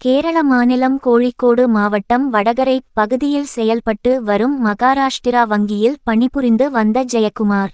கேரள மாநிலம் கோழிக்கோடு மாவட்டம் வடகரை பகுதியில் செயல்பட்டு வரும் மகாராஷ்டிரா வங்கியில் பணிபுரிந்து வந்த ஜெயக்குமார்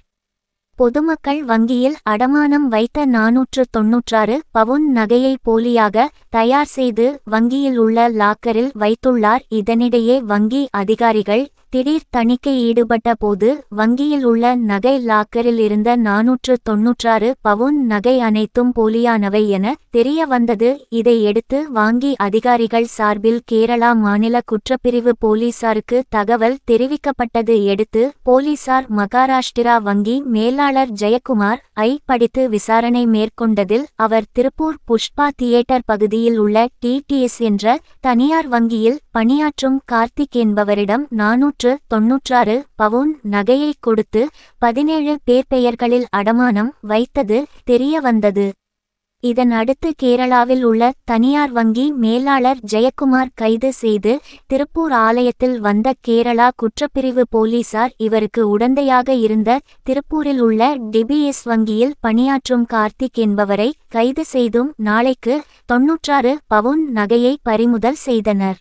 பொதுமக்கள் வங்கியில் அடமானம் வைத்த 496 பவுன் நகையை போலியாக தயார் செய்து வங்கியில் உள்ள லாக்கரில் வைத்துள்ளார். இதனிடையே வங்கி அதிகாரிகள் திடீர் தணிக்கை ஈடுபட்ட போது வங்கியில் உள்ள நகை லாக்கரில் இருந்த 496 பவுன் நகை அனைத்தும் போலியானவை என தெரிய வந்தது. இதையடுத்து வங்கி அதிகாரிகள் சார்பில் கேரளா மாநில குற்றப்பிரிவு போலீசாருக்கு தகவல் தெரிவிக்கப்பட்டது. எடுத்து போலீசார் மகாராஷ்டிரா வங்கி மேலாளர் ஜெயக்குமார் படித்து விசாரணை மேற்கொண்டதில் அவர் திருப்பூர் புஷ்பா தியேட்டர் பகுதியில் உள்ள டிடிஎஸ் என்ற தனியார் வங்கியில் பணியாற்றும் கார்த்திக் என்பவரிடம் 496 பவுன் நகையை கொடுத்து 17 பேர் பெயர்களில் அடமானம் வைத்தது தெரிய வந்தது. இதன் அடுத்து கேரளாவில் உள்ள தனியார் வங்கி மேலாளர் ஜெயக்குமார் கைது செய்து திருப்பூர் ஆலயத்தில் வந்த கேரளா குற்றப்பிரிவு போலீசார் இவருக்கு உடந்தையாக இருந்த திருப்பூரில் உள்ள டிபிஎஸ் வங்கியில் பணியாற்றும் கார்த்திக் என்பவரை கைது செய்தும் நாளைக்கு 96 பவுன் நகையை பறிமுதல் செய்தனர்.